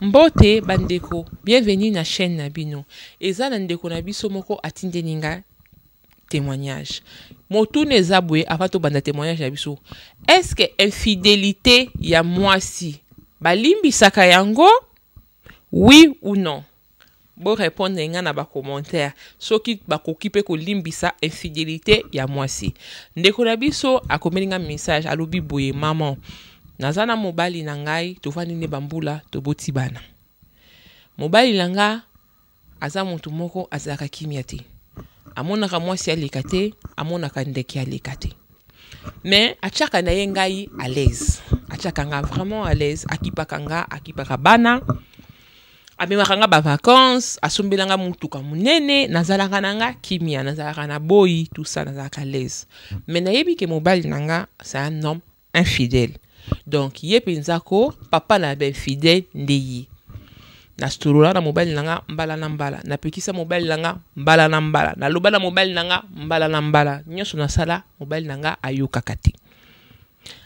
Mbote bandeko, bienvenue na chaîne Nabino. Eza na ndeko na biso moko atinde ninga témoignage. Motu nezabwe afato banda témoignage na biso. Est-ce que infidélité ya mwasi balimbi saka yango? Oui ou non? Bo répondre nga na ba commentaire. Soki bakoki pe ko limbisa infidélité ya mwasi. Ndeko na biso akomelinga message alobi boye maman. Nazana mobali na ngai tovandi ne bambula toboti bana. Mobali langa aza muntu moko azaka kimia te. Amonaka mwasi aleka te, amonaka ndeki aleka te. Mais achaka na ye ngai à l'aise. Achaka nga vraiment à l'aise, akipaka bana. Amemaka nga ba vacances, asombelanga mutuka munene, nazalaka nanga kimia, nazalaka na boyi, tout ça nazalaka à l'aise. Mais nayebi ke mobali nanga c'est un homme infidèle. Donc ye penzako papa na ben fidèle ndeyi na storola na mobile nanga mbala na mbala na pekisa mobile nanga mbala na mbala na loba na mobile nanga mbala na mbala nyoso na sala mobile nanga ayoka kati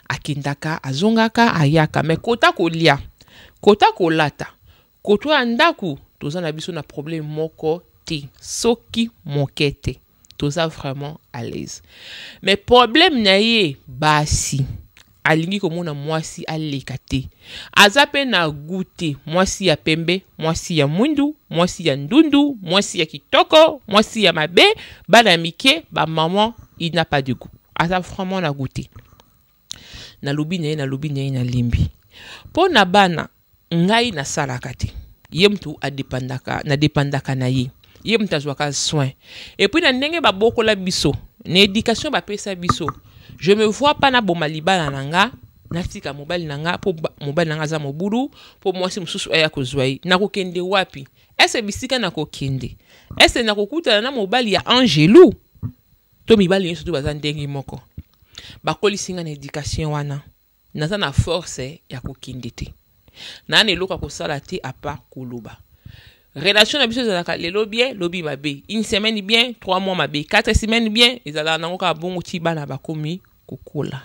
akindaka azongaka ayaka me kota kolia kota kolata koto andaku toza na biso na problème moko ti soki mokete toza vraiment à l'aise mais problème na ye basi alingi komona mwasi aleka te aza pe na goûter mwasi ya pembe mwasi ya mwindu mwasi ya ndundu mwasi ya kitoko mwasi ya mabe bana mike ba maman il n'a pas de goût aza vraiment na goûter na lobi na limbi po na bana ngai na salaka te ye mtu adepandaka na ye mtu azwaka soin et puis na ndenge ba bokola biso na éducation ba pesa biso. Je me vois pas na bomaliba na nanga natika mobali nanga po mobali nanga za mobulu po mwasi mususu aya kozwai na kokende wapi ese bisika na kokende ese na kokuta na mobali ya Angelou to mibali yeso to bazandengi moko bakoli singa na éducation wana naza na force ya kokende te na ne loka ko sala te a part koloba relation na biso zalaka lelo bien lobi mabe une semaine bien 3 mois mabe 4 semaines bien ezala nango ka bongo ti bana bakomi kokola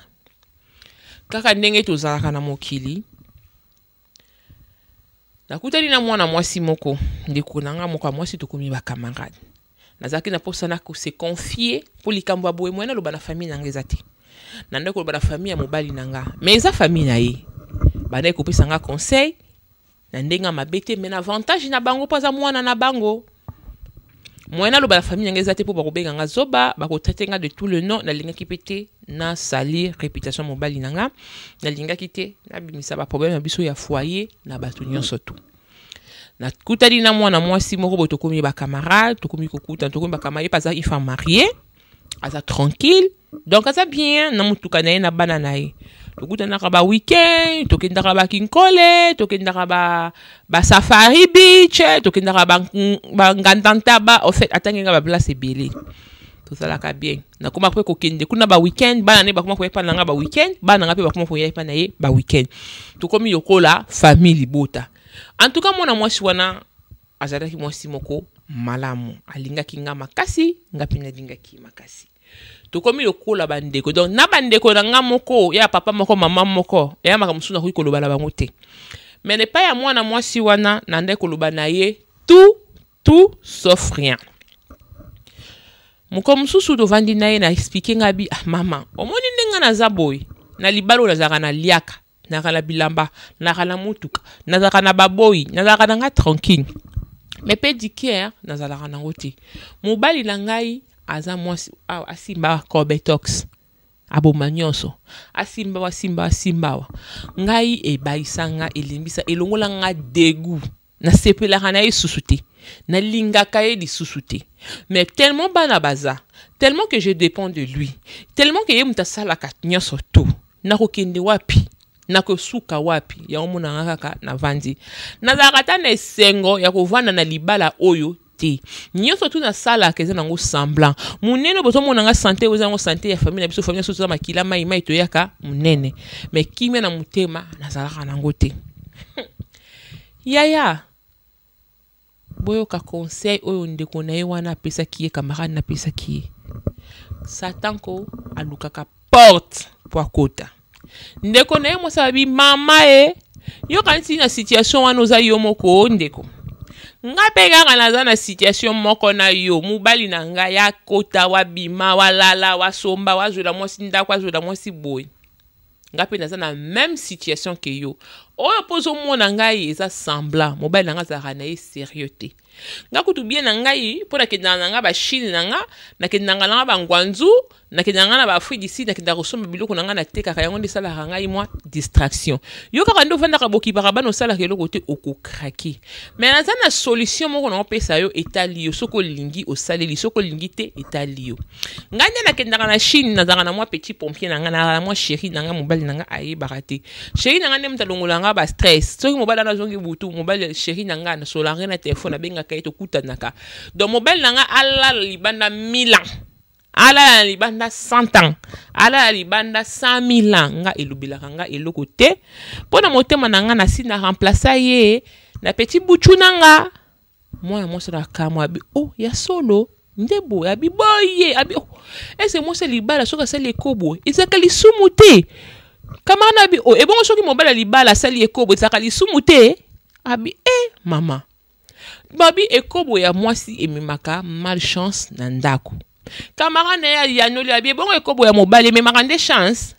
kaka ndenge tozalaka na mokili nakutali na mwana mwasi moko ndeko nanga moko mwasi tokomi ba camarade nazaki na posa na ko se confier pour likambo boye mwena loba na famille nanga ezati na ndeko loba na famille ya mobali nanga mais eza famille na ye bana ko pesa nga conseil na ndenga mabete mais na avantage na bango paza mwana na bango mwana lo ba la famille ngeza te po ba kobenga nga zoba ba ko traiter de tout le nom na linga kipete na salir réputation mobali nanga na linga kité na bimisa ba problème ya biso ya foyer na batu nyonso tout na kutali na mwana mwasi moko bo tokomi ba camarade tokomi kokuta tokomi ba camarade paza il faut marier aza tranquille donc aza bien na mutuka na ye na bana na ye tokutana ba weekend tokendaka ba kinkole tokendaka ba safari beach tokendaka ba ngandanta ba en fait atangenga ba place ebele tozalaka bien na koma pe kokende kuna ba weekend bana ne ba koma ko pa nanga ba weekend bana nga pe ba koma ko yepa na ye ba weekend tokomi yokola famille bota en tout cas mona mwasi wana azalaki mwasi moko malamu alingaki nga makasi ngapi na dingaki makasi tokomi lokola bandeko donc na bandeko na nga moko ya papa moko mama moko ya makamusuna ko koloba bango te mais ne pas ya mwana mwasi wana na ndeko loba na ye tout sauf rien moko mususu to vandi na ye na expliquer nga bi mama omoni ndenga na zaboy na libalo na zaka na liaka na kala bilamba na kala mutuka na zaka na baboy na zaka na nga tranquille mais pédicure na zalaka na ngote mobali na ngai aza mwasi asimba Corbetox aboma nyonso asimba ngai ebaisanga elimbisa elongola nga degu na sepelaka na ye susu te na lingaka ye lisusu te mais tellement bana baza tellement que je dépends de lui tellement que ye muta salaka nyonso to na kokende wapi na kosuka wapi ya omona kaka na vandi na zakata na esengo ya kovanda na libala oyo te nyonso tu na sala keza nango semblant munene bozo mona nga santé ozango santé ya famille na biso famille soso makila mai toyaka munene mais kimia na mutema na zalaka nango te yaya boyo ka conseil oyo ndeko na ye wana pesa kiye camarade na pesa kiye satan ko alukaka porte pour akota ndeko na ye mosabi mama yo kanti na situation wana oza yo moko ndeko nga pe kaka naza na situation moko na yo mobali na nga ya kota wabima walala wasomba wazwela mwasi ndako wazwela mwasi boy nga pe naza na même situation que yo oyo pozo mona ngai eza semblant mobali na nga azalaka na ye sérieux te nga kutu bien na ngai mpo nakendanga na nga bachine na nga nakendanga na nga bangwanzu nakendanga na baafrika d'ici nakendaka kosomba biloko na nga natekaka yango nde esalaka ngai mwa distraction yo kaka nde ovandaka bokibaka bana osalaka eloko te okokrake mais naza na solution moko na opesa yo etali yo soki olingi osaleli soki olingi te etali yo ngai nde nakendaka na chine nazalaka na mwa petit pompier na nga na mwa chéri na nga mobali na nga ayebaka te chéri na nga nde moto alongola nga ba stress soki mobali ana azongi butu mobali chéri na nga nasolanga na telefone abengaka ye tokutanaka donc mobali na nga alala libanda 1000 ans ala libanda 100 ans ala libanda 100 000 ans nga elobelaka nga eloko te pona motema na nga nasi na remplacer ye na petit buchu na nga mwana mwasi na kamwa abi oh ya solo ndebo abi boye abi oh ese mwasi libala soka sali ekobo ezaka lisumu te kamana abi oh ebongo soki mobala libala sali ekobo ezaka lisumu te abi mama babi ekobo ya mwasi ememaka malchance na ndako kamara na ya yanoli abi bongo ekobo ya mobali ememaka nde chance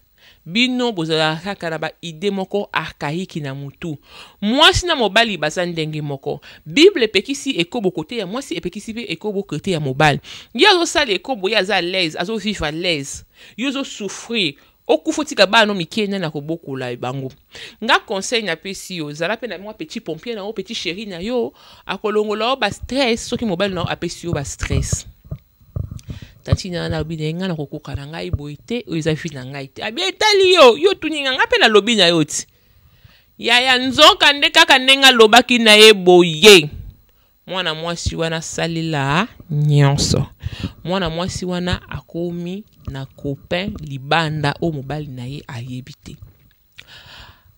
bino bozala kaka na ba ide moko archaïque na mutu mwasi na mobali baza ndenge moko bible epekisi ekobo kote ya mwasi epekisi pe ekobo kote ya mobali yo azosala ekobo ye aza à l'aise azovivre à l'aise yo azosouffrir okufotika bano mikena na kobokola bango nga conseil na pesi yo zala pe na mwa petit pompier na o petit chéri na yo akolongola ba stress soki mobali na apesi yo ba stress tanti na na lobi nga na kokoka na ngai boite o eza fi na ngai te abi etali yo tuninga nga pe na lobi na yo ti ya nzoka nde kaka ndenga lobaki na ye boye mwana mwasi wana salila nyonso mwana mwasi wana akomi na copain libanda o mobali na ye ayebi te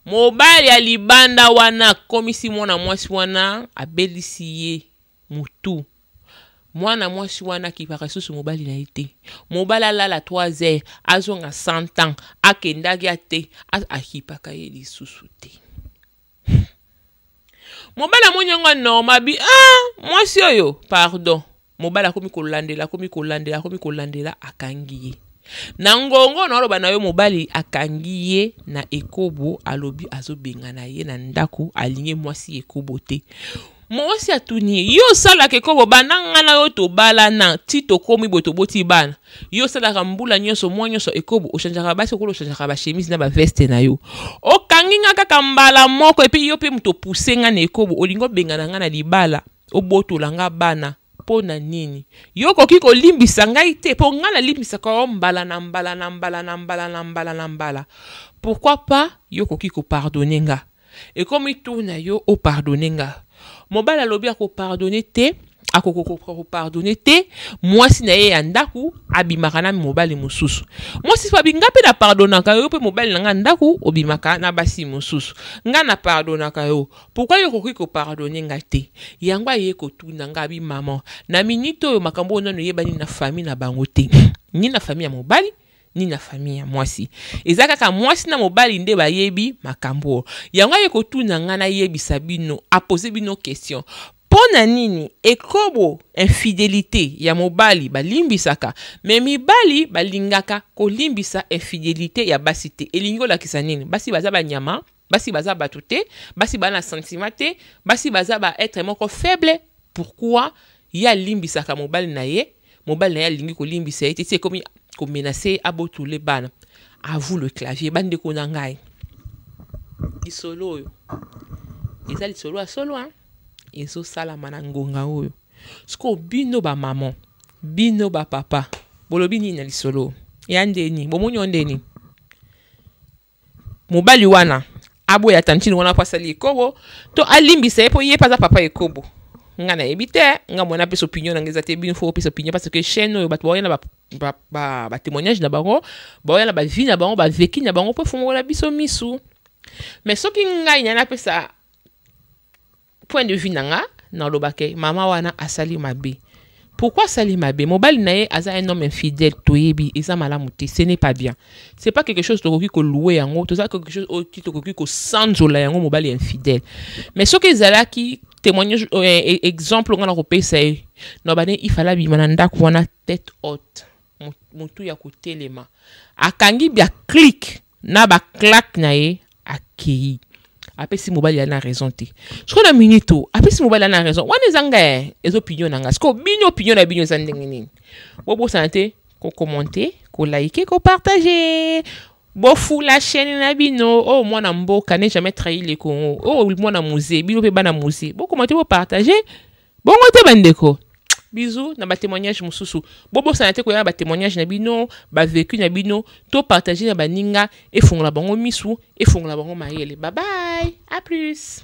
mobali ya libanda wana komisi mwana mwasi wana abelisi ye mutu mwana mwasi wana kipaka susu mobali na ye te mobali alala 3 heures azonga 100 ans akendaki ate akipaka ye lisusu te mobali amonyanga norma bi mwasi oyo pardon mobali akomi kolandela akangi ye na ngongo na oloba na yo mobali akangi ye na ekobo alobi azobenga na ye na ndako alinge mwasi ekobo te mwasi atuni yo salaka ekobo bananga na yo tobala na tito komi boto boti bana yo salaka mbula nyonso mwa nyonso ekobo ochanjaka basi okolo ochanjaka ba chemise na ba veste na yo okanginga kaka mbala moko epi yo pe muto pusenga na ekobo olingo benga na nga na libala obotola nga bana pona nini yo koki kolimbisa ngai te po nga na limbisaka o mbala na mbala pourquoi pas yo koki ko pardonner nga et comme tourna yo o pardonner nga mobala lobi ako pardonner te akoko pardonner te mwasi na ye ya ndaku abimaka na mobali mosusu mwasi fa binga pe na pardonaka yo pe mobali na nga ndaku obimaka na basi mosusu nga na pardonaka yo pourquoi yo koki ko pardonner nga te yango ye ko tuna nga bi maman na minute oyo makambo nano yebani na famille na bango te ni na famille ya mobali ni na famille ya mwasi eza kaka mwasi na mobali nde bayebi makambo yango ye ko tuna nga na yebisa bino apose bino question pona nini ekobo infidélité ya mobali balimbisaka mais mibali balingaka kolimbisa infidélité ya basi te elingo lakisa nini basi baza banyama basi baza bato te basi bana sentiment te basi baza ba être moko faible pourquoi ya limbisaka mobali na ye alingi kolimbisa ye te c'est comme menacer abotule bana à vous le clavier bande ko na ngai isolo oyo eza lisolo a solo hein ezo sala manangonga oyo sko bino ba maman bino ba papa bolobi nini na lisolo ya ndeni bomonyo ndeni mobali wana abo ya tantini wana pasali ekobo to alimbisa epo ye paza papa ekobo nga na ebite nga mona peso opinion na ngeza te bino fo peso opinion parce que chaîne oyo bato baoyana ba témoignage na bango baoyana ba vie na bango ba vécu na bango po fongola biso misu mais soki ngai nyana pesa point de vue nanga na lobake mama wana asali mabe pourquoi salima be mobali nae aza un homme infidèle toyebi eza malamu te, ce n'est pas bien. C'est pas quelque chose tokoki ko louer yango, to ça quelque chose qui tokoki ko sanzola yango mobali infidèle. Mais ce que ezalaki témoignage exemple ngana ko pesa no bane il fallait bimana ndako wana tête haute mutu ya kotelema akangi bia click na ba claque na ye akei apesi mobali ya na raison te siko na minito apesi mobali ya na raison wana ezanga ezo opinion nanga siko bino opinion na bino zandenge nini bobo santé ko commenter ko liker ko partager bofu la chaîne na bino oh mwana mboka ne jamais trahi le Congo oh mwana musée bino pe bana musée bo commenter bo partager bongo te bandeko. Bisous na ba témoignage mususu bobo sanate ko ya ba témoignage na bino ba vécu na bino to partager na baninga e fongola bango misu e fongola bango mayele. Bye bye, à plus.